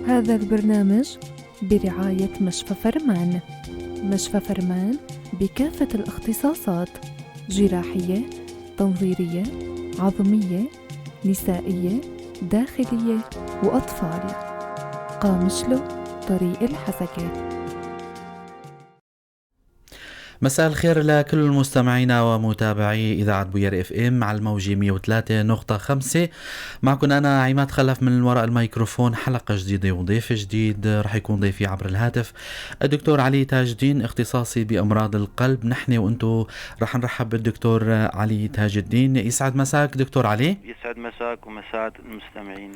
هذا البرنامج برعاية مشفى فرمان. مشفى فرمان بكافة الاختصاصات: جراحية، تنظيرية، عظمية، نسائية، داخلية وأطفال. قامشلو، طريق الحسكة. مساء الخير لكل المستمعين ومتابعي إذاعة بوير اف ام على الموجة 103.5. معكم أنا عماد خلف من وراء الميكروفون. حلقة جديدة وضيف جديد رح يكون ضيفي عبر الهاتف الدكتور علي تاج الدين، اختصاصي بأمراض القلب. نحن وأنتو رح نرحب بالدكتور علي تاج الدين. يسعد مساك دكتور علي. يسعد مساك ومساء المستمعين.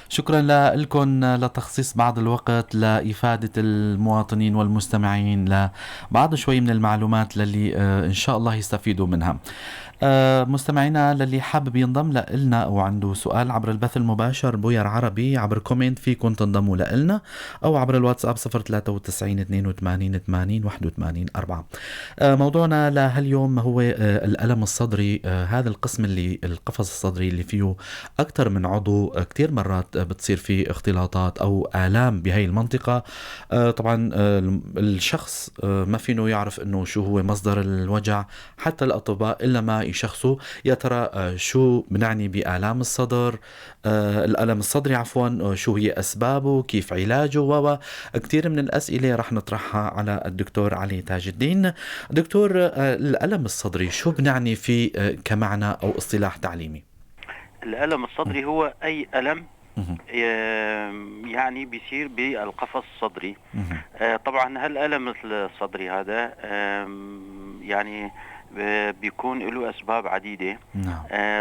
شكرا لكم لتخصيص بعض الوقت لإفادة المواطنين والمستمعين لبعض شوي من المعلومات للي إن شاء الله يستفيدوا منها. مستمعينا للي حابب ينضم لنا أو عنده سؤال عبر البث المباشر بوير عربي عبر كومنت، فيكم تنضموا لنا أو عبر الواتساب 093 82 80 81 4. موضوعنا لهاليوم هو الألم الصدري. هذا القسم اللي القفص الصدري اللي فيه أكثر من عضو، كتير مرات بتصير فيه اختلاطات أو آلام بهاي المنطقة. طبعا الشخص ما فينه يعرف إنه شو هو مصدر الوجع، حتى الأطباء إلا ما يشخصوا يا ترى شو بنعني بآلام الصدر، الألم الصدري عفوا، شو هي أسبابه، كيف علاجه، كتير من الأسئلة رح نطرحها على الدكتور علي تاج الدين. دكتور، الألم الصدري شو بنعني فيه كمعنى أو اصطلاح تعليمي؟ الألم الصدري هو أي ألم يعني بيصير بالقفص الصدري. طبعا هالألم الصدري هذا يعني بيكون له أسباب عديدة.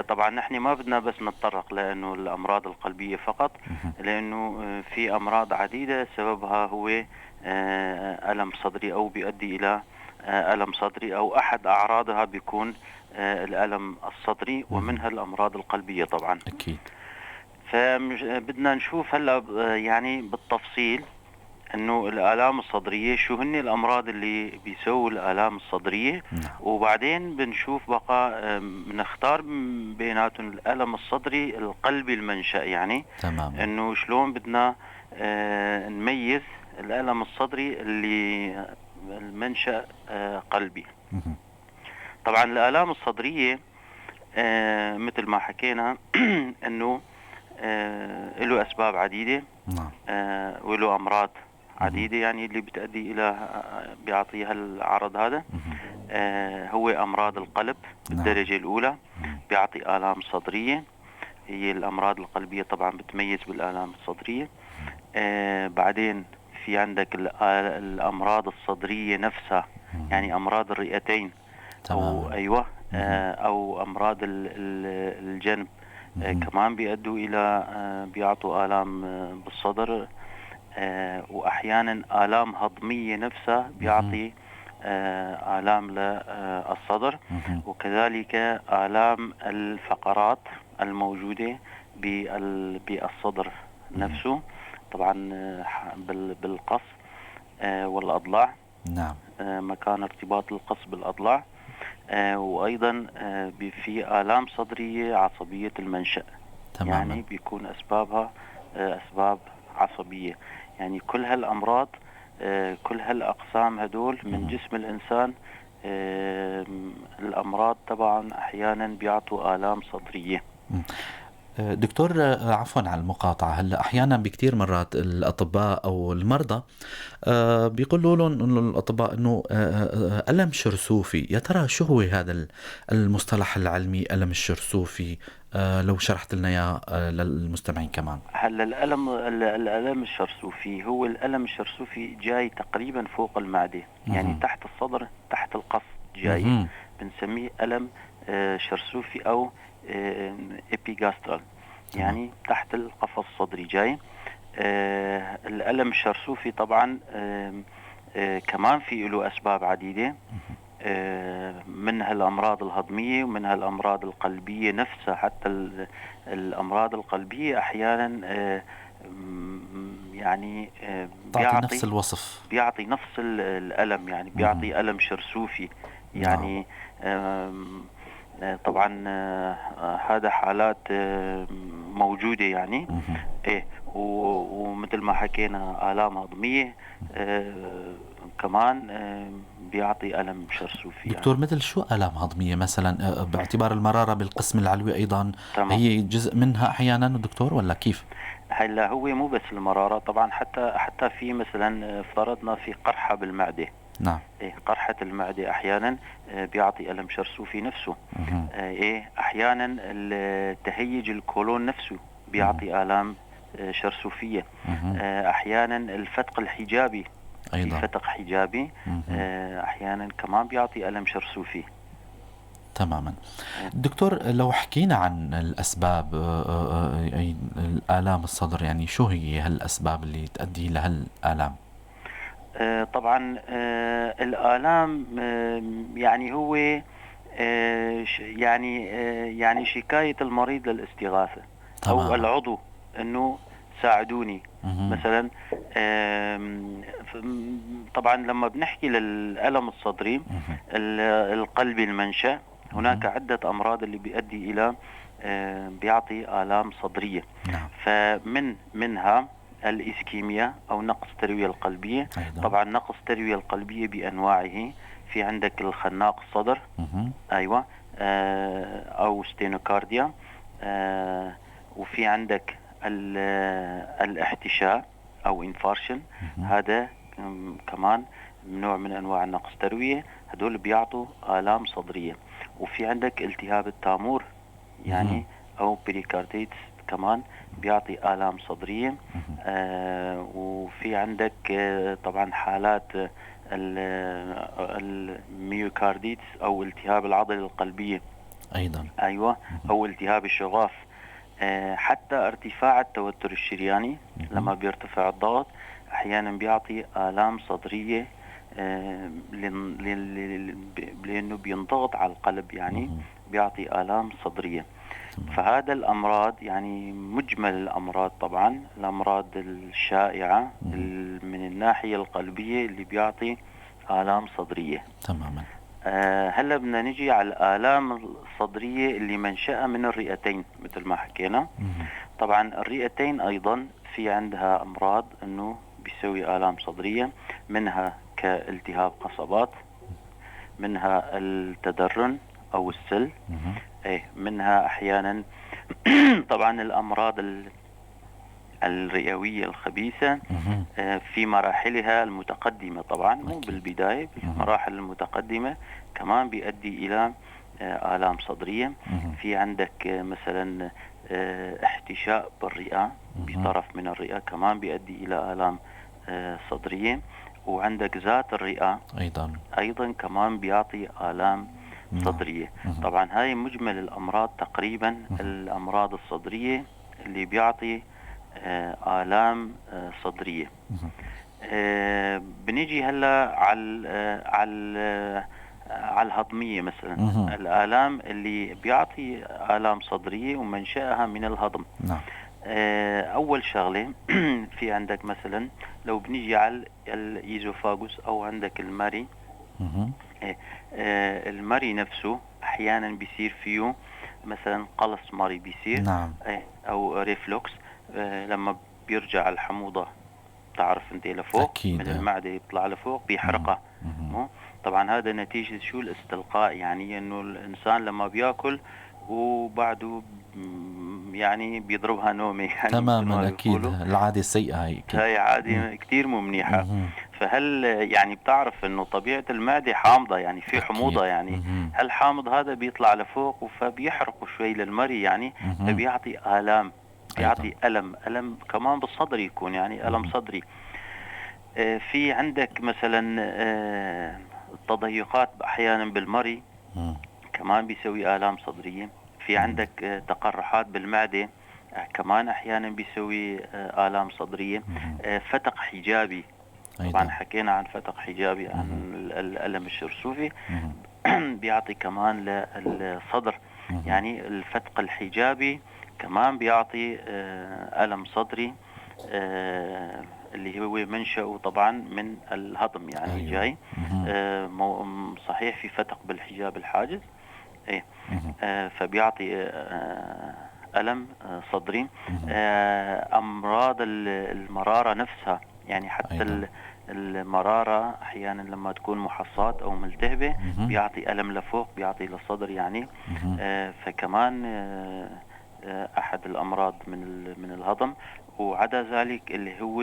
طبعا نحن ما بدنا بس نتطرق لأنه الأمراض القلبية فقط، لأنه في أمراض عديدة سببها هو ألم صدري أو بيؤدي إلى ألم صدري، أو أحد أعراضها بيكون الألم الصدري، ومنها الأمراض القلبية طبعا. أكيد. فبدنا نشوف هلا يعني بالتفصيل انه الآلام الصدرية شو هن الأمراض اللي بيسووا الآلام الصدرية. وبعدين بنشوف بقى بنختار بيناتهم الألم الصدري القلبي المنشأ، يعني تمام. انه شلون بدنا نميز الألم الصدري اللي المنشأ قلبي. طبعا الآلام الصدرية مثل ما حكينا انه له أسباب عديدة وله أمراض عديدة، يعني اللي بتؤدي إلى بيعطي هالعرض هذا. هو أمراض القلب بالدرجة الأولى بيعطي آلام صدرية. هي الأمراض القلبية طبعا بتميز بالآلام الصدرية. بعدين في عندك الأمراض الصدرية نفسها، يعني أمراض الرئتين أو أيوة أو أمراض الجنب كمان بيؤدوا إلى بيعطوا آلام بالصدر. وأحيانا آلام هضمية نفسها بيعطي آلام للصدر، وكذلك آلام الفقرات الموجودة بالصدر نفسه، طبعا بالقص والأضلاع. نعم. مكان ارتباط القص بالأضلاع. وأيضا في آلام صدرية عصبية المنشأ. تماما. يعني بيكون أسبابها أسباب عصبية. يعني كل هالأمراض كل هالأقسام هدول من جسم الإنسان الأمراض طبعا أحيانا بيعطوا آلام صدرية. دكتور، عفوا على المقاطعة، هلا أحيانا بكتير مرات الأطباء أو المرضى بيقولوا لهم إنه الأطباء إنه ألم شرسوفي. يا ترى شو هو هذا المصطلح العلمي ألم الشرسوفي؟ لو شرحت لنا يا للمستمعين كمان. هلا الألم الشرسوفي هو الألم الشرسوفي جاي تقريبا فوق المعدة، يعني تحت الصدر تحت القص جاي. بنسميه ألم شرسوفي أو إبيغاسترال، يعني تحت القفص الصدري جاي. الألم الشرسوفي طبعا كمان في له أسباب عديدة، منها الأمراض الهضمية ومنها الأمراض القلبية نفسها. حتى الأمراض القلبية أحيانا يعني بيعطي نفس الوصف، بيعطي نفس الألم، يعني بيعطي ألم شرسوفي. يعني طبعا هذا حالات موجودة يعني. ايه ومثل ما حكينا آلام هضمية كمان بيعطي ألم شرسوفي يعني. دكتور، مثل شو آلام هضمية مثلا؟ باعتبار المرارة بالقسم العلوي أيضا تمام. هي جزء منها أحيانا دكتور، ولا كيف؟ هلا هو مو بس المرارة طبعا، حتى في مثلا افترضنا في قرحة بالمعدة. نعم. إيه قرحة المعدة أحيانا بيعطي ألم شرسوفي نفسه. إيه أحيانا تهيج الكولون نفسه بيعطي آلام شرسوفية. أحيانا الفتق الحجابي في أيضا. فتق حجابي أحيانا كمان بيعطي ألم شرسوفي. تماما. دكتور، لو حكينا عن الأسباب أي الآلام الصدر، يعني شو هي هالأسباب اللي تؤدي لهالآلام؟ طبعا الآلام يعني هو يعني شكاية المريض للاستغاثة. تماما. أو العضو أنه ساعدوني مثلا. طبعا لما بنحكي للألم الصدري القلبي المنشأ، هناك عدة أمراض اللي بيؤدي إلى بيعطي آلام صدرية. نعم. منها الإسكيميا أو نقص التروية القلبية. أيضا. طبعا نقص التروية القلبية بأنواعه، في عندك الخناق الصدر. أيوة. أو ستينوكارديا. وفي عندك الاحتشاء أو انفارشن. هذا كمان نوع من أنواع النقص التروية، هدول بيعطوا آلام صدرية. وفي عندك التهاب التامور يعني أو بريكارديتس كمان بيعطي آلام صدرية. وفي عندك طبعا حالات الميوكارديتس أو التهاب العضلة القلبية أيضا. أيوة. أو التهاب الشغاف. حتى ارتفاع التوتر الشرياني لما بيرتفع الضغط أحيانا بيعطي آلام صدرية لأنه بينضغط على القلب يعني بيعطي آلام صدرية. فهذا الأمراض يعني مجمل الأمراض، طبعا الأمراض الشائعة من الناحية القلبية اللي بيعطي آلام صدرية. تماما. هلا بدنا نجي على الآلام الصدرية اللي منشأة من الرئتين مثل ما حكينا. طبعا الرئتين أيضا في عندها أمراض أنه بيسوي آلام صدرية، منها كالتهاب قصبات، منها التدرن أو السل، منها أحيانا طبعا الأمراض الرئوية الخبيثة في مراحلها المتقدمة، طبعا مو بالبداية، بالمراحل المتقدمة كمان بيؤدي إلى آلام صدرية. في عندك مثلا احتشاء بالرئة بطرف من الرئة كمان بيؤدي إلى آلام صدرية. وعندك ذات الرئة أيضا كمان بيعطي آلام صدرية. طبعا هاي مجمل الأمراض تقريبا الأمراض الصدرية اللي بيعطي آلام صدرية. بنيجي هلا على الهضمية مثلا. الآلام اللي بيعطي آلام صدرية ومنشأها من الهضم. نعم. أول شغلة في عندك مثلا لو بنيجي على الإيزوفاغوس أو عندك المري. المري نفسه أحيانا بيصير فيه مثلا قلص مري بيصير. نعم. أو ريفلوكس لما بيرجع الحموضة تعرف انت لفوق أكيد. من المعدة يطلع لفوق بيحرقها. طبعا هذا نتيجة شو الاستلقاء، يعني انه الانسان لما بياكل وبعده يعني بيضربها نومه يعني. تماما أكيد، العادة السيئة هاي عادة كتير مو منيحة. فهل يعني بتعرف انه طبيعة المعدة حامضة يعني في حموضة يعني. هالحامض هذا بيطلع لفوق فبيحرقه شوي للمري يعني. فبيعطي آلام، بيعطي ألم كمان بالصدر يكون يعني ألم صدري. في عندك مثلا التضيقات أحيانا بالمري كمان بيسوي آلام صدرية. في عندك تقرحات بالمعدة كمان أحيانا بيسوي آلام صدرية. فتق حجابي، طبعا حكينا عن فتق حجابي عن الألم الشرسوفي بيعطي كمان للصدر يعني. الفتق الحجابي كمان بيعطي ألم صدري اللي هو منشأه طبعا من الهضم يعني. جاي صحيح في فتق بالحجاب الحاجز ايه فبيعطي ألم صدري. أمراض المرارة نفسها، يعني حتى أيضا. المرارة أحيانا لما تكون محصاة أو ملتهبة بيعطي ألم لفوق، بيعطي للصدر يعني. فكمان أحد الأمراض من الهضم. وعدا ذلك اللي هو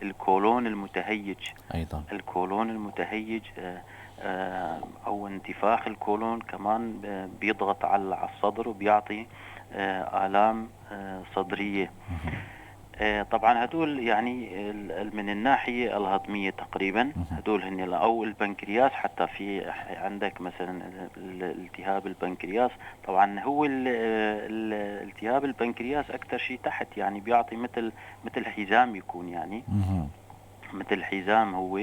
الكولون المتهيج أيضا. الكولون المتهيج أو انتفاخ الكولون كمان بيضغط على الصدر وبيعطي آلام صدرية. طبعا هدول يعني من الناحية الهضمية تقريبا هدول هن، أو البنكرياس. حتى في عندك مثلا التهاب البنكرياس، طبعا هو التهاب البنكرياس أكثر شيء تحت، يعني بيعطي مثل حزام يكون، يعني مثل حزام هو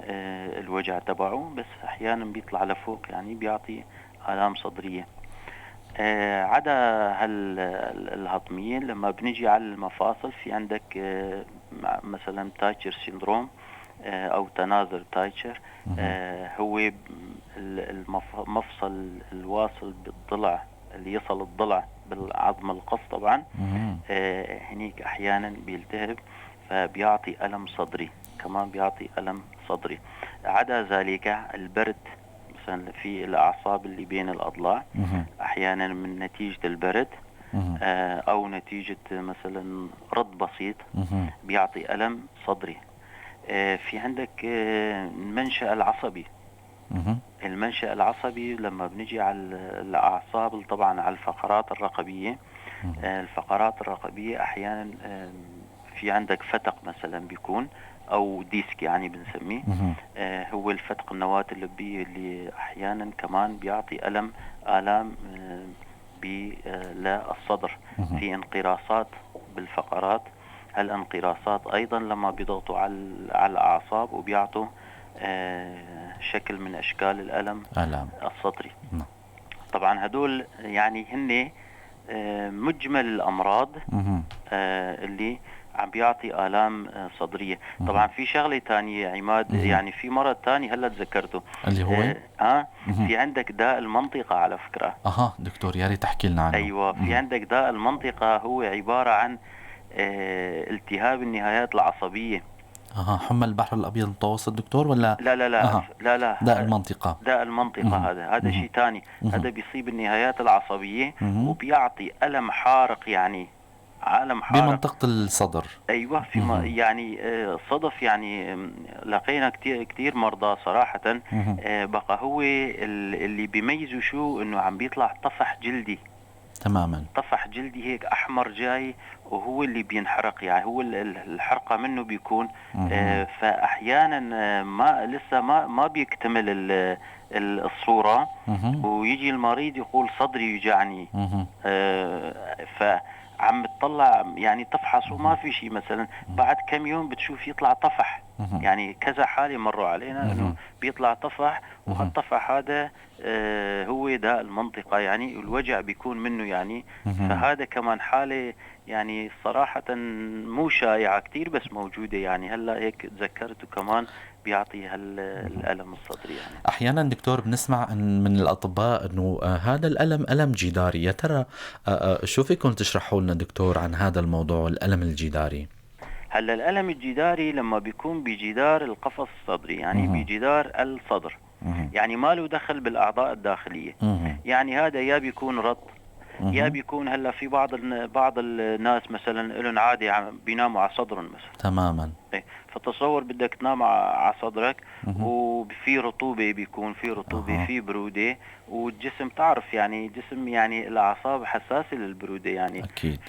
الوجع تبعه، بس أحيانا بيطلع لفوق يعني بيعطي آلام صدرية. عدا الهضمية، لما بنيجي على المفاصل في عندك مثلا تايتشر سيندروم أو تناظر تايتشر. هو المفصل الواصل بالضلع، اللي يصل الضلع بالعظم القص طبعا. هنيك أحيانا بيلتهب فبيعطي ألم صدري، كمان بيعطي ألم صدري. عدا ذلك البرد مثلا في الأعصاب اللي بين الأضلاع، أحيانا من نتيجة البرد أو نتيجة مثلا رد بسيط بيعطي ألم صدري. في عندك المنشأ العصبي. المنشأ العصبي لما بنجي على الأعصاب، طبعا على الفقرات الرقبية. الفقرات الرقبية أحيانا في عندك فتق مثلا بيكون، أو ديسك يعني بنسميه. هو الفتق النواة اللبية اللي أحيانا كمان بيعطي آلام للصدر. في انقراصات بالفقرات. هالانقراصات أيضا لما بيضغطوا على الأعصاب وبيعطوا شكل من أشكال الألم الصدري. طبعا هدول يعني هن مجمل الأمراض اللي عم بيعطي آلام صدرية. طبعا في شغلة تانية عماد، يعني في مرض تاني هلا تذكرته اللي هو في عندك داء المنطقة على فكرة. دكتور يا ريت تحكي لنا عنه. أيوة، في عندك داء المنطقة، هو عبارة عن التهاب النهايات العصبية. حمى البحر الأبيض المتوسط دكتور ولا؟ لا لا لا لا داء المنطقة. داء المنطقة هذا شيء تاني. هذا بيصيب النهايات العصبية وبيعطي ألم حارق، يعني عالم حارق بمنطقة الصدر. أيوة. في يعني صدف، يعني لقينا كتير مرضى صراحة. بقى هو اللي بيميزوا شو إنه عم بيطلع طفح جلدي. تماما. طفح جلدي هيك أحمر جاي، وهو اللي بينحرق، يعني هو الحرقة منه بيكون. فأحيانا لسه ما بيكتمل الصورة، ويجي المريض يقول صدري يوجعني. فعم تطلع يعني تفحص وما في شيء، مثلا بعد كم يوم بتشوف يطلع طفح. يعني كذا حالة مروا علينا انه بيطلع طفح، وهالطفح هذا هو داء المنطقة، يعني الوجع بيكون منه يعني. فهذا كمان حالة يعني صراحة مو شائعة كتير، بس موجودة يعني. هلا هيك تذكرته كمان بيعطي الألم الصدري يعني. أحيانا دكتور بنسمع من الأطباء أنه هذا الألم ألم جداري. يا ترى شو فيكم تشرحوا لنا دكتور عن هذا الموضوع، الألم الجداري؟ هلا الألم الجداري لما بيكون بجدار القفص الصدري، يعني بجدار الصدر، يعني ما له دخل بالأعضاء الداخلية. يعني هذا يا بيكون رط، يا بيكون هلا في بعض الناس مثلا لهم عادة بيناموا على صدرهم مثلا. تماما. فتصور بدك تنام على صدرك وفي رطوبة، بيكون في رطوبة، في برودة، والجسم تعرف يعني الجسم يعني الأعصاب حساسة للبرودة يعني. أكيد.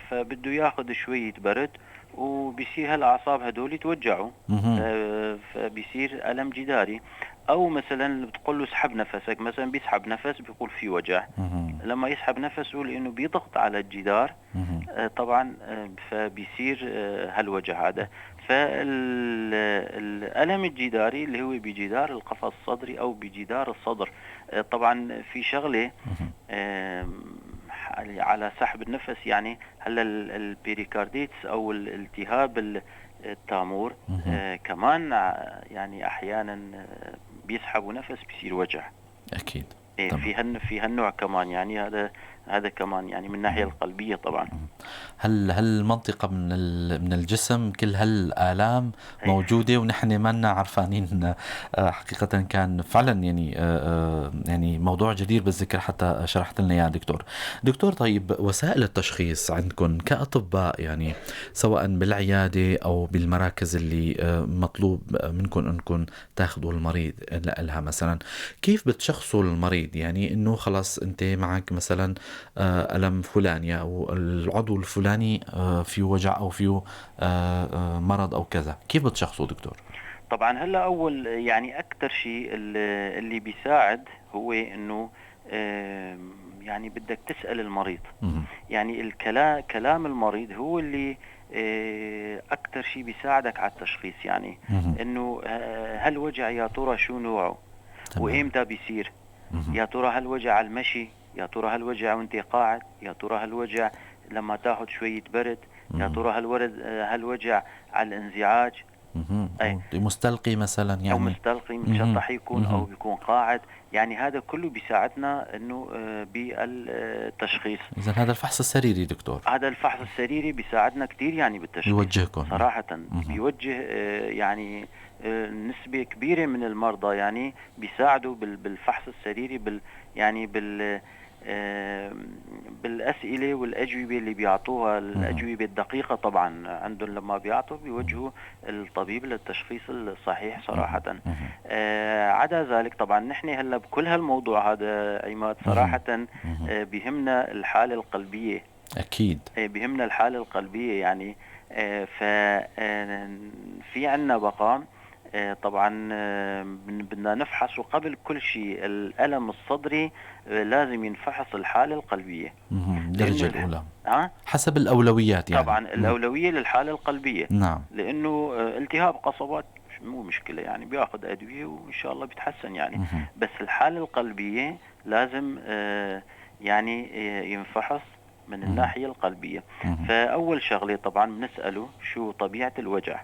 فبده ياخذ شوية برد، وبيصير هالأعصاب هدول يتوجعوا. فبيصير ألم جداري. أو مثلا بتقول له اسحب نفسك، مثلا بيسحب نفس بيقول في وجع. لما يسحب نفسه لأنه بيضغط على الجدار طبعا فبيصير هالوجع هذا. فالألم الجداري اللي هو بجدار القفص الصدري أو بجدار الصدر. طبعا في شغلة على سحب النفس، يعني هلا البيريكارديتس أو الالتهاب التامور كمان يعني أحيانا بيسحبوا نفس بيصير وجع. أكيد. إيه في هالنوع كمان، يعني هذا كمان يعني من الناحية القلبية طبعا. هل المنطقة من الجسم كل هالآلام موجودة ونحن ما لنا عرفانين؟ حقيقة كان فعلا يعني يعني موضوع جدير بالذكر حتى شرحت لنا يا دكتور. طيب وسائل التشخيص عندكم كأطباء يعني سواء بالعيادة أو بالمراكز اللي مطلوب منكم أنكم تاخذوا المريض لها مثلا، كيف بتشخصوا المريض؟ يعني إنه خلاص أنت معك مثلا ألم فلاني أو العضو الفلاني فيه وجع أو فيه مرض أو كذا، كيف بتشخصوا دكتور؟ طبعا هلا اول يعني اكثر شيء اللي بيساعد هو انه يعني بدك تسأل المريض. يعني كلام المريض هو اللي اكثر شيء بيساعدك على التشخيص. يعني انه هالوجع يا ترى شو نوعه وإمتى بيصير؟ يا ترى هالوجع على المشي؟ يا ترى هالوجع وانت قاعد؟ يا ترى هالوجع لما تاخذ شوية برد؟ يا ترى هالوجع على الانزعاج؟ أي مستلقي مثلا يعني، أو مستلقي مشطح يكون أو بيكون قاعد. يعني هذا كله بيساعدنا إنه بالتشخيص. إذا هذا الفحص السريري دكتور، هذا الفحص السريري بيساعدنا كتير يعني بالتشخيص، بيوجهكم صراحة. بيوجه يعني نسبة كبيرة من المرضى يعني بيساعدوا بالفحص السريري يعني بالأسئلة والأجوبة اللي بيعطوها، الأجوبة الدقيقة طبعا عندهم لما بيعطوا بيوجهوا الطبيب للتشخيص الصحيح صراحة. عدا ذلك طبعا نحن هلا بكل هالموضوع هذا عماد صراحة بيهمنا الحالة القلبية. أكيد بيهمنا الحالة القلبية يعني. في عنا بقى طبعا بدنا نفحص، وقبل كل شيء الألم الصدري لازم ينفحص الحالة القلبية الدرجة الأولى حسب الأولويات يعني. طبعا الأولوية للحالة القلبية. نعم. لأنه التهاب قصبات مو مشكلة يعني، بياخذ أدوية وإن شاء الله بيتحسن يعني. بس الحالة القلبية لازم يعني ينفحص من الناحية القلبية. فأول شغلة طبعا بنسأله شو طبيعة الوجع.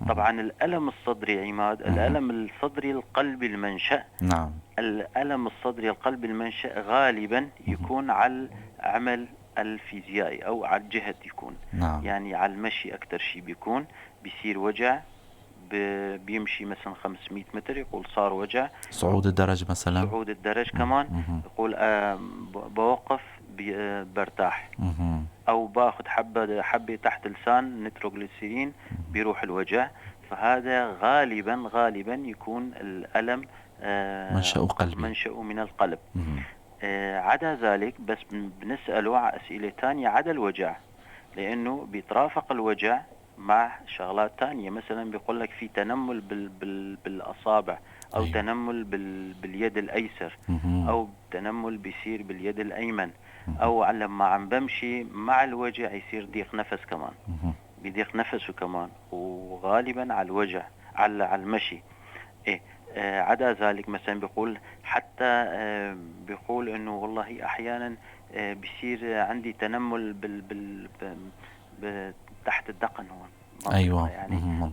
طبعا الألم الصدري عماد، الألم الصدري القلبي المنشأ. نعم. الألم الصدري القلبي المنشأ غالبا يكون على العمل الفيزيائي أو على الجهد يكون. نعم. يعني على المشي أكتر شيء بيصير وجع، بيمشي مثلا 500 متر يقول صار وجع. صعود الدرج مثلا، صعود الدرج كمان يقول بوقف برتاح. أو باخذ حبة تحت لسان نيتروغليسيرين بيروح الوجع. فهذا غالبا يكون الألم منشأه من القلب. عدا ذلك بس بنسأله على أسئلة تانية عدا الوجع، لأنه بيترافق الوجع مع شغلات تانية. مثلا بيقول لك في تنمل بالأصابع، أو تنمل باليد الأيسر، أو تنمل بيصير باليد الأيمن، أو لما عم بمشي مع الوجع يصير ضيق نفس كمان، بيضيق نفسه كمان، وغالبا على الوجع على المشي. عدا ذلك مثلا بيقول حتى بيقول انه والله احيانا بيصير عندي تنمل تحت الدقن هون. ايوه يعني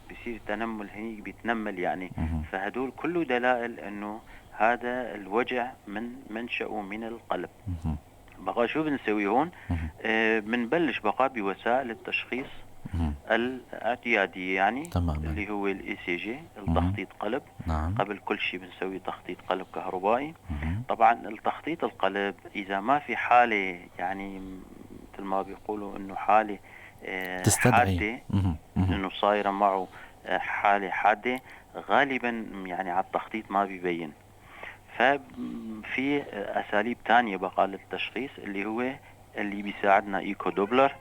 بيصير تنمل هنيك بيتنمل يعني. فهدول كله دلائل انه هذا الوجع منشأه من القلب. بقى شو بنسوي هون؟ بنبلش بقى بوسائل التشخيص الاعتيادية يعني. تماما. اللي هو الاي سي جي، التخطيط قلب. نعم. قبل كل شيء بنسوي تخطيط قلب كهربائي. طبعا التخطيط القلب اذا ما في حالة يعني مثل ما بيقولوا انه حالة تستدعي انه صايرة معه حالة حادة، غالبا يعني على التخطيط ما بيبين. ففي أساليب تانية بقى للتشخيص اللي بيساعدنا إيكو دوبلر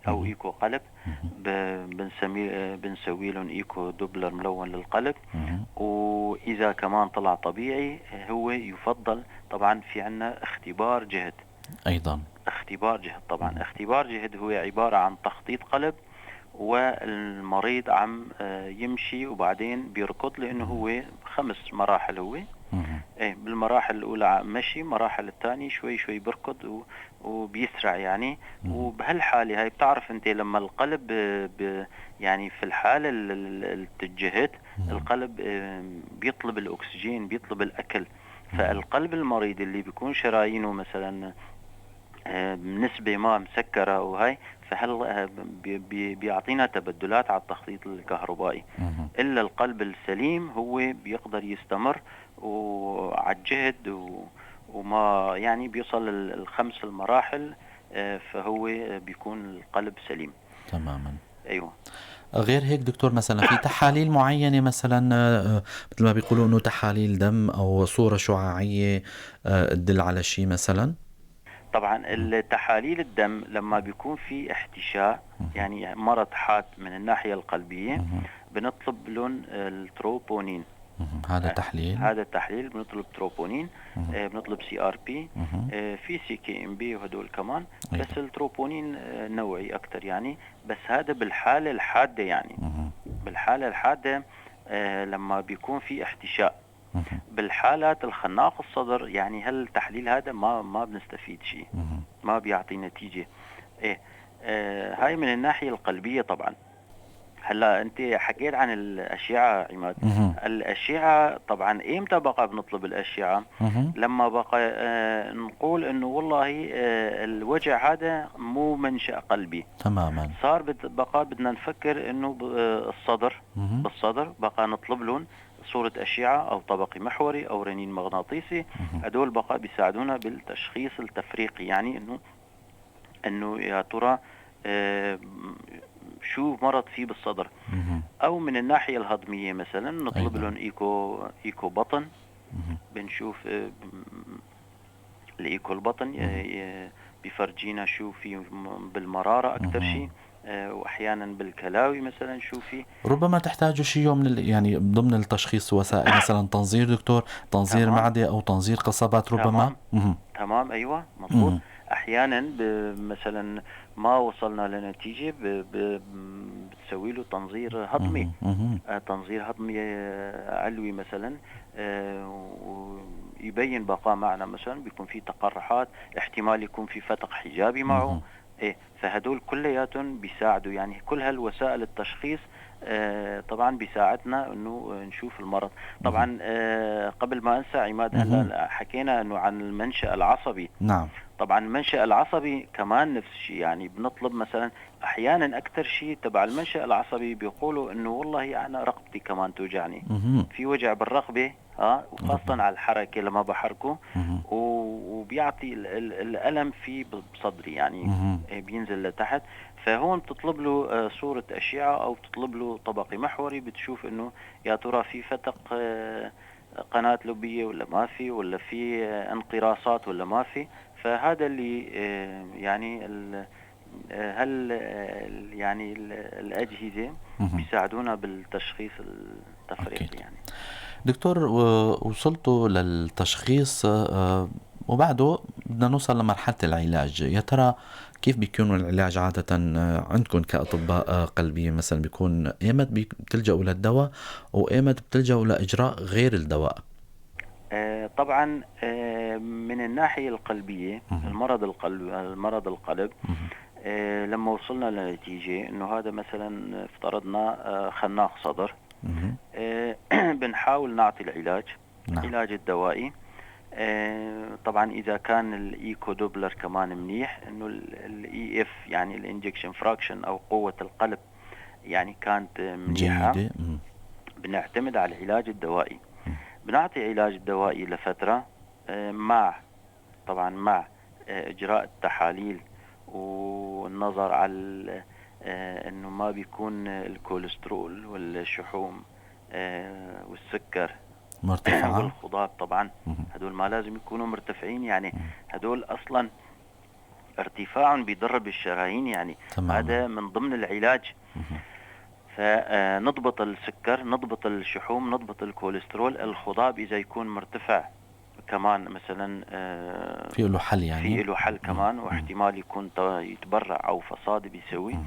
أو إيكو قلب. بنسوي لهم إيكو دوبلر ملون للقلب. وإذا كمان طلع طبيعي هو يفضل طبعا في عنا اختبار جهد أيضا. اختبار جهد طبعا. اختبار جهد هو عبارة عن تخطيط قلب، والمريض عم يمشي وبعدين بيركض، لأنه هو 5 مراحل. هو بالمراحل الأولى مشي، مراحل الثانية شوي شوي بركض وبيسرع يعني. وبهالحالة هاي بتعرف أنت لما القلب يعني في الحالة الجهد القلب بيطلب الأكسجين، بيطلب الأكل. فالقلب المريض اللي بيكون شرايينه مثلا بنسبة ما مسكرة وهي، فهل بيعطينا تبدلات على التخطيط الكهربائي. إلا القلب السليم هو بيقدر يستمر وعلى الجهد وما يعني بيوصل الخمس المراحل، فهو بيكون القلب سليم تماما. أيوة. غير هيك دكتور، مثلا في تحاليل معينة مثلا مثل ما بيقولوا انه تحاليل دم او صورة شعاعية تدل على شيء مثلا؟ طبعا التحاليل الدم لما بيكون في احتشاء يعني مرض حاد من الناحية القلبية بنطلب لهم التروبونين. هذا تحليل. هذا التحليل بنطلب تروبونين، بنطلب سي ار بي، في سي كي ام بي وهدول كمان. أيضا. بس التروبونين نوعي اكثر يعني، بس هذا بالحالة الحادة يعني. بالحالة الحادة لما بيكون في احتشاء. بالحالات الخناق الصدر يعني هالتحليل هذا ما بنستفيد شيء، ما بيعطي نتيجة. ايه هاي من الناحية القلبية. طبعا هلا انت حكيت عن الاشعه عماد. الاشعه طبعا ايمتى بقى بنطلب الاشعه؟ لما بقى نقول انه والله الوجع هذا مو منشأ قلبي تماما. صار بقى بدنا نفكر انه الصدر، بالصدر بقى نطلب لهم صورة أشعة أو طبقي محوري أو رنين مغناطيسي. هدول بقى بيساعدونا بالتشخيص التفريقي، يعني انه يا ترى شو مرض فيه بالصدر. او من الناحية الهضمية مثلا نطلب لهم ايكو بطن. بنشوف الايكو البطن بيفرجينا شو في بالمرارة اكثر شيء، واحيانا بالكلاوي مثلا شو في. ربما تحتاجوا شيء من يعني ضمن التشخيص وسائل مثلا تنظير دكتور، تنظير تمام. معدة او تنظير قصبات ربما. تمام ايوه مضبوط. احيانا مثلا ما وصلنا لنتيجة بتسوي له تنظير هضمي. تنظير هضمي علوي مثلا، ويبين بقى معنا مثلا بيكون في تقرحات، احتمال يكون في فتق حجابي معه. ايه فهدول كلياتهم بيساعدوا يعني. كل هالوسائل التشخيص طبعا بيساعدنا انه نشوف المرض. طبعا قبل ما انسى عماد، هلا حكينا انه عن المنشأ العصبي. نعم. طبعا المنشأ العصبي كمان نفس الشيء، يعني بنطلب مثلا احيانا اكثر شيء تبع المنشأ العصبي بيقولوا انه والله انا رقبتي كمان توجعني، في وجع بالرقبة وخاصة على الحركة لما بحركه، وبيعطي الألم في بصدري يعني بينزل لتحت. فهون بتطلب له صورة أشعة أو بتطلب له طبقي محوري، بتشوف إنه يا ترى في فتق قناة لبية ولا ما في، ولا في انقراصات ولا ما في. فهذا اللي يعني هل يعني الأجهزة بيساعدونا بالتشخيص التفريقي يعني. دكتور، وصلتوا للتشخيص وبعده بدنا نوصل لمرحلة العلاج. يا ترى كيف بيكون العلاج عادة عندكم كأطباء قلبية؟ مثلا بيكون ايمت بتلجأوا للدواء وايمت بتلجأوا لإجراء غير الدواء؟ طبعا من الناحية القلبية المرض القلب لما وصلنا لنتيجة انه هذا مثلا افترضنا خناق صدر، بنحاول نعطي العلاج. العلاج الدوائي طبعا اذا كان الايكو دوبلر كمان منيح، انه الاي اف يعني الانجكشن فراكشن او قوة القلب يعني كانت منيحة، بنعتمد على العلاج الدوائي. بنعطي علاج دوائي لفترة مع اجراء التحاليل والنظر على انه ما بيكون الكوليسترول والشحوم والسكر مرتفعة والخضاب. طبعا هدول ما لازم يكونوا مرتفعين يعني. هدول اصلا ارتفاعهم بيضرب الشرايين يعني. هذا من ضمن العلاج. فنضبط السكر، نضبط الشحوم، نضبط الكوليسترول. الخضاب اذا يكون مرتفع كمان مثلا في له حل يعني، في له حل كمان، واحتمال يكون يتبرع او فصاد بيسوي،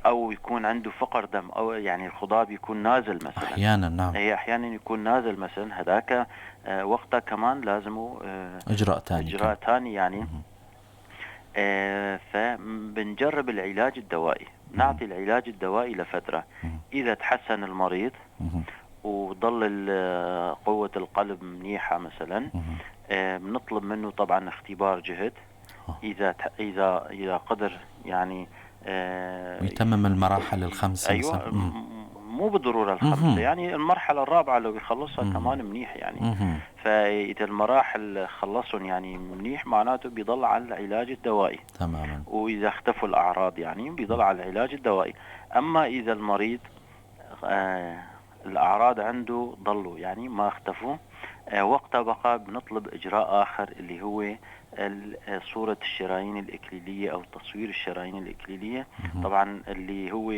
او يكون عنده فقر دم، او يعني الخضاب يكون نازل مثلا احيانا. نعم. هي احيانا يكون نازل مثلا. هذاك وقتها كمان لازمه اجراء ثاني يعني. فبنجرب العلاج الدوائي. نعطي العلاج الدوائي لفترة. اذا تحسن المريض وتضل قوة القلب منيحة مثلا، بنطلب منه طبعا اختبار جهد. إذا قدر يعني يتمم المراحل الخمسة. أيوة، مو بالضرورة الخمسة، يعني المرحلة الرابعة لو يخلصها كمان منيح يعني. فإذا المراحل خلصهم يعني منيح، معناته بيضل على العلاج الدوائي تماما. وإذا اختفوا الأعراض يعني بيضل على العلاج الدوائي. أما إذا المريض الأعراض عنده ضلوا يعني ما اختفوا، وقتها بقى بنطلب إجراء آخر اللي هو صورة الشرايين الإكليلية أو تصوير الشرايين الإكليلية، طبعا اللي هو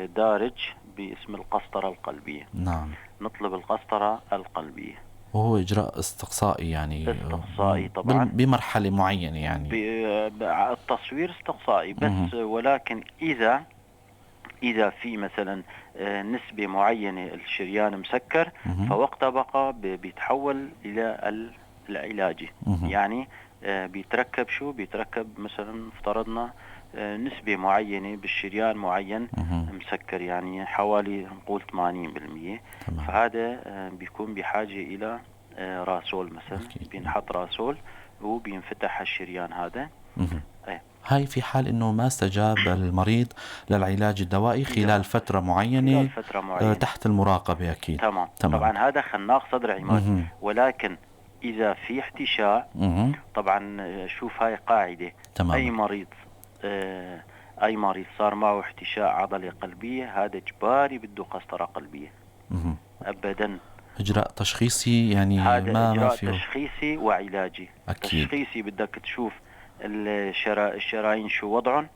دارج باسم القسطرة القلبية. نعم. نطلب القسطرة القلبية، وهو إجراء استقصائي يعني، استقصائي طبعا بمرحلة معينة يعني. التصوير استقصائي بس، ولكن إذا في مثلا نسبة معينة الشريان مسكر، فوقتها بقى بيتحول إلى العلاجي. يعني بيتركب مثلا افترضنا نسبة معينة بالشريان معين مسكر، يعني حوالي نقول 80%. فهذا بيكون بحاجة إلى راسول مثلا، بينحط راسول وبينفتح الشريان هذا. هاي في حال انه ما استجاب المريض للعلاج الدوائي خلال فترة معينة، تحت المراقبة اكيد. تمام. طبعا هذا خناق صدر عماد. ولكن اذا في احتشاء، طبعا شوف هاي قاعدة، اي مريض صار معه احتشاء عضلة قلبية، هذا اجباري بده قسطرة قلبية. ابدا. اجراء تشخيصي يعني، هذا ما اجراء فيه تشخيصي وعلاجي. أكيد. تشخيصي بدك تشوف الشرايين شو وضعهم،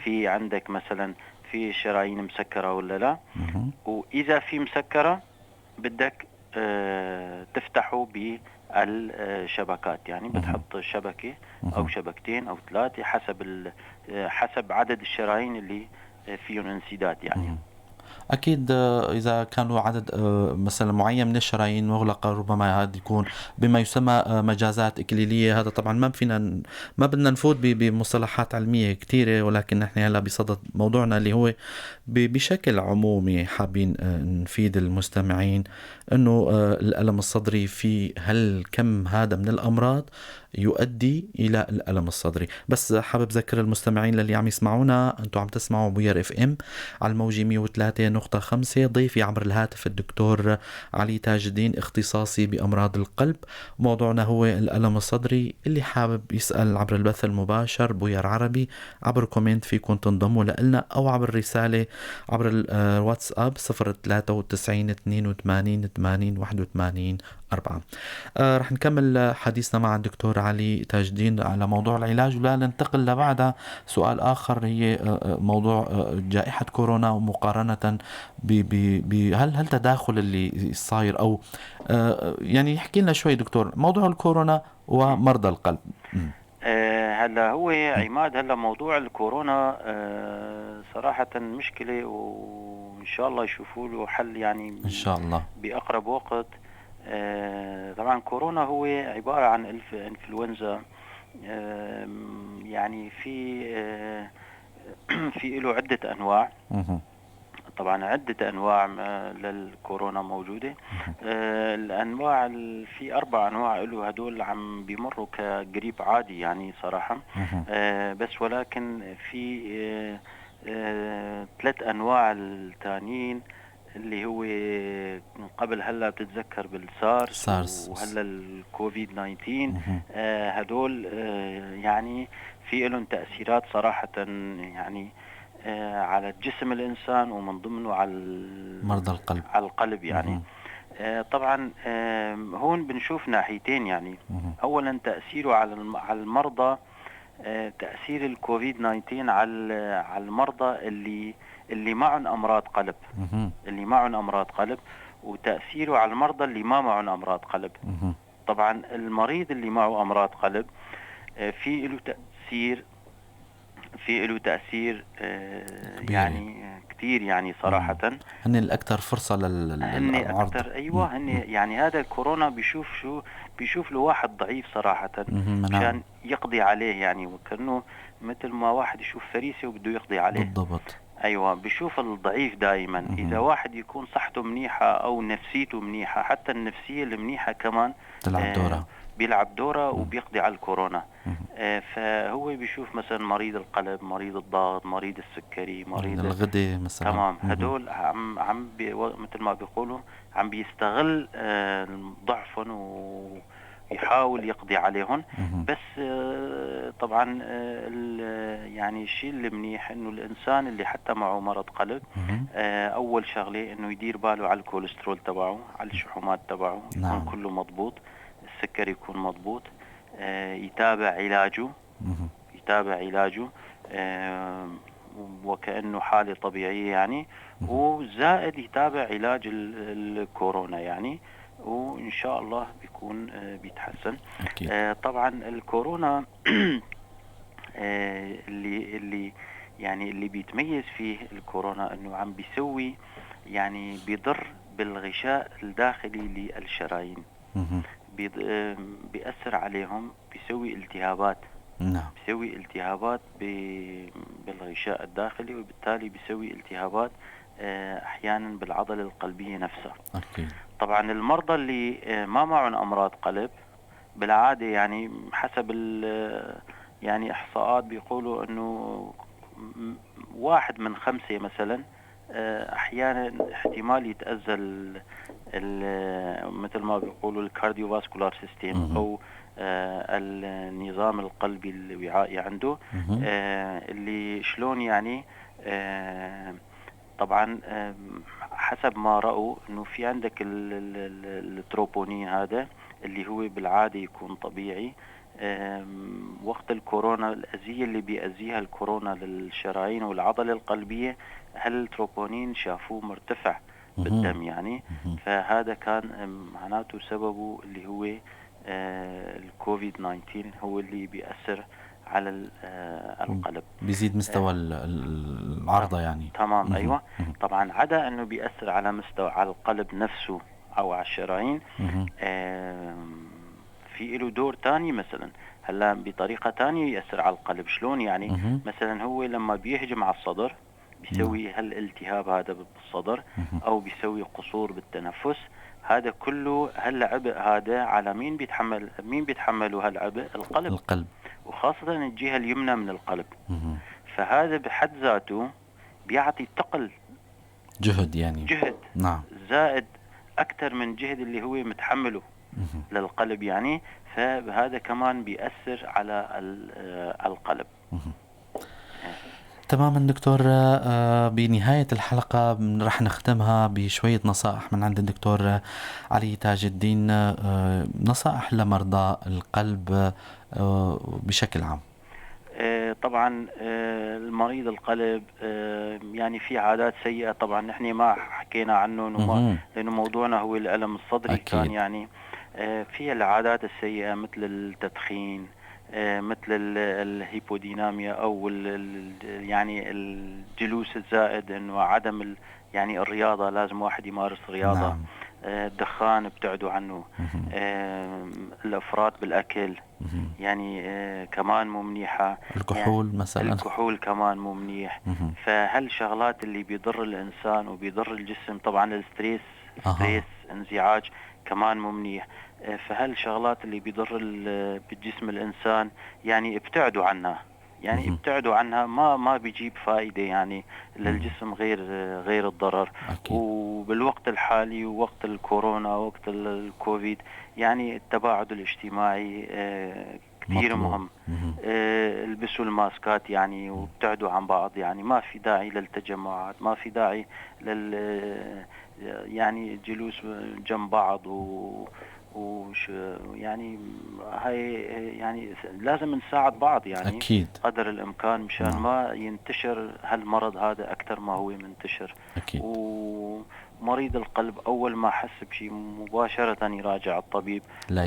في عندك مثلا في شرايين مسكرة ولا لا، وإذا في مسكرة بدك تفتحه بالشبكات، يعني بتحط شبكة أو شبكتين أو 3 حسب عدد الشرايين اللي فيهم انسداد يعني. أكيد إذا كانوا عدد مثلا معين من الشرايين مغلقة، ربما هذا يكون بما يسمى مجازات إكليلية. هذا طبعا ما بدنا نفوت بمصطلحات علمية كثيرة، ولكن نحن هلا بصدد موضوعنا اللي هو بشكل عمومي حابين نفيد المستمعين أنه الألم الصدري هل كم هذا من الأمراض يؤدي إلى الألم الصدري. بس حابب أذكر المستمعين للي عم يسمعونا، أنتم عم تسمعوا بوير اف ام على الموجة 103.5. ضيفي عبر الهاتف الدكتور علي تاج الدين، اختصاصي بأمراض القلب. موضوعنا هو الألم الصدري. اللي حابب يسأل عبر البث المباشر بوير عربي، عبر كومنت فيكم تنضموا لنا، أو عبر رسالة عبر الواتساب 093 82 80 81 4. رح نكمل حديثنا مع الدكتور علي تاج الدين على موضوع العلاج، ولا ننتقل لبعدها سؤال آخر، هي موضوع جائحة كورونا ومقارنة هل تداخل اللي صاير، أو يعني يحكي لنا شوي دكتور موضوع الكورونا ومرضى القلب. هلا هو عماد، هلا موضوع الكورونا صراحة مشكلة، وإن شاء الله يشوفوا له حل يعني إن شاء الله بأقرب وقت. طبعا كورونا هو عبارة عن انفلونزا، يعني في له عدة أنواع. طبعا عدة أنواع للكورونا موجودة. الأنواع في 4 أنواع له، هدول عم بيمروا كجريب عادي يعني صراحة. بس ولكن في 3 أنواع الثانيين اللي هو من قبل، هلا بتتذكر بالسارس وهلا الكوفيد 19. هدول يعني في لهم تأثيرات صراحة يعني على جسم الإنسان، ومن ضمنه على مرضى القلب، على القلب يعني. طبعا هون بنشوف ناحيتين يعني. أولا تأثيره على المرضى، تأثير الكوفيد 19 على المرضى اللي معهم أمراض قلب، اللي معهم أمراض قلب، وتأثيره على المرضى اللي ما معهم أمراض قلب. طبعا المريض اللي معه أمراض قلب في له تأثير يعني كتير يعني صراحة. هن الأكثر فرصة للعرض. أيوة، هن يعني هذا الكورونا بيشوف له واحد ضعيف صراحة مشان يقضي عليه، يعني وكأنه مثل ما واحد يشوف فريسة وبده يقضي عليه بالضبط. ايوه بيشوف الضعيف دائما. اذا واحد يكون صحته منيحه او نفسيته منيحه، حتى النفسيه المنيحه كمان تلعب دورها. بيلعب دورة وبيقضي على الكورونا. فهو بيشوف مثلا مريض القلب، مريض الضغط، مريض السكري، مريض الغدة مثلا. تمام. هدول مثل ما بيقولوا عم بيستغل ضعفهم ويحاول يقضي عليهم. بس طبعا يعني الشيء اللي منيح انه الانسان اللي حتى معه مرض قلب اول شغله انه يدير باله على الكوليسترول تبعه، على الشحومات تبعه يكون كله مضبوط، السكر يكون مضبوط، يتابع علاجه وكأنه حالة طبيعية يعني. وزائد يتابع علاج الكورونا يعني، وإن شاء الله بيكون بيتحسن. طبعا الكورونا اللي يعني اللي بيتميز فيه الكورونا انه عم بيسوي يعني بيضر بالغشاء الداخلي للشرايين، بيأثر عليهم، بيسوي التهابات. بيسوي التهابات بالغشاء الداخلي، وبالتالي بيسوي التهابات احيانا بالعضلة القلبية نفسها. طبعا المرضى اللي ما معهم امراض قلب بالعادة يعني حسب يعني احصاءات بيقولوا انه 1 من 5 مثلا احيانا احتمال يتأذى مثل ما بيقولوا الكارديوفاسكولار سيستم او النظام القلبي الوعائي عنده. اللي شلون يعني طبعا حسب ما رأوا انه في عندك التروبونين هذا اللي هو بالعادة يكون طبيعي. وقت الكورونا الأذية اللي بيأذيها الكورونا للشرايين والعضلة القلبية، التروبونين شافوه مرتفع بالدم يعني. فهذا كان معناته سببه اللي هو الكوفيد 19 هو اللي بيأثر على القلب، بيزيد مستوى العرضة يعني. تمام. أيوة طبعا عدا أنه بيأثر على مستوى على القلب نفسه أو على الشرايين، في له دور تاني مثلا هلا بطريقة تانية يأثر على القلب. شلون يعني؟ مثلا هو لما بيهجم على الصدر بيسوي هالالتهاب هذا بالصدر أو بيسوي قصور بالتنفس. هذا كله هالعبء هذا على مين بيتحملوا هالعبء؟ القلب. وخاصة الجهة اليمنى من القلب. فهذا بحد ذاته بيعطي ثقل جهد يعني. نعم. زائد أكثر من جهد اللي هو متحمله للقلب يعني. فهذا كمان بيأثر على القلب. تماما دكتور. بنهاية الحلقة رح نختمها بشوية نصائح من عند الدكتور علي تاج الدين، نصائح لمرضى القلب بشكل عام. طبعا المريض القلب يعني في عادات سيئة. طبعا نحن ما حكينا عنه لأنه موضوعنا هو الألم الصدري. كان يعني في العادات السيئة مثل التدخين، مثل الهيبوديناميا أو يعني الجلوس الزائد، إنه عدم يعني الرياضة، لازم واحد يمارس رياضة. نعم. الدخان ابتعدوا عنه. الافراط بالاكل يعني كمان مو منيحه. الكحول يعني مثلا، الكحول كمان مو منيح. فهالشغلات اللي بيضر الانسان وبيضر الجسم. طبعا الستريس انزعاج كمان مو منيح. فهالشغلات اللي بيضر بالجسم الانسان يعني ابتعدوا عنها. يعني ابتعدوا عنها، ما بيجيب فائدة يعني للجسم غير الضرر. وبالوقت الحالي ووقت الكورونا ووقت الكوفيد يعني التباعد الاجتماعي كثير مهم. البسوا الماسكات يعني وابتعدوا عن بعض. يعني ما في داعي للتجمعات، ما في داعي يعني جلوس جنب بعض يعني هاي يعني لازم نساعد بعض يعني. أكيد. قدر الإمكان مشان ما ينتشر هالمرض هذا أكثر ما هو منتشر. أكيد. ومريض القلب أول ما حس بشيء مباشرة يراجع الطبيب، لا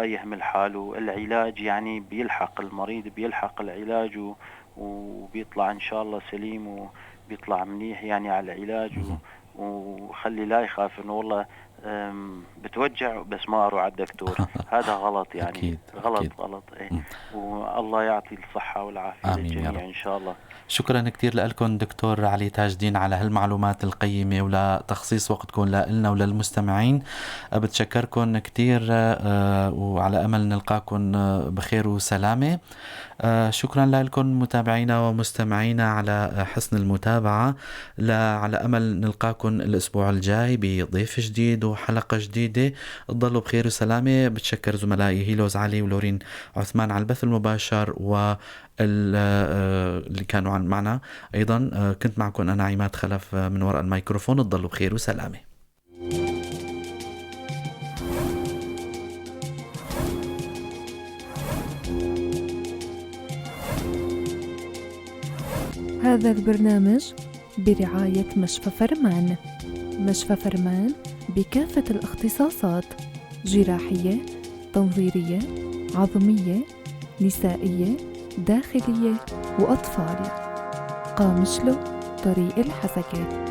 يهمل حاله. العلاج يعني بيلحق المريض، بيلحق العلاج وبيطلع إن شاء الله سليم وبيطلع منيح يعني على العلاج. وخلي لا يخاف إنه والله بتوجع بس ما اروح على الدكتور. هذا غلط يعني. أكيد. غلط أكيد. غلط. والله يعطي الصحة والعافية للجميع إن شاء الله. شكرا كتير لكم دكتور علي تاج الدين على هالمعلومات القيمة ولا تخصيص وقتكم لنا وللمستمعين. بتشكركم كتير وعلى أمل نلقاكم بخير وسلامة. شكرا لكم متابعينا ومستمعينا على حسن المتابعة. على أمل نلقاكم الأسبوع الجاي بضيف جديد وحلقة جديدة. تضلوا بخير وسلامة. بتشكر زملائي هيلوز علي ولورين عثمان على البث المباشر اللي كانوا معنا أيضا. كنت معكم أنا عماد خلف من وراء الميكروفون. تضلوا بخير وسلامة. هذا البرنامج برعاية مشفى فرمان. مشفى فرمان بكافة الاختصاصات: جراحية، تنظيرية، عظمية، نسائية، داخلية وأطفال. قامشلو، طريق الحسكة.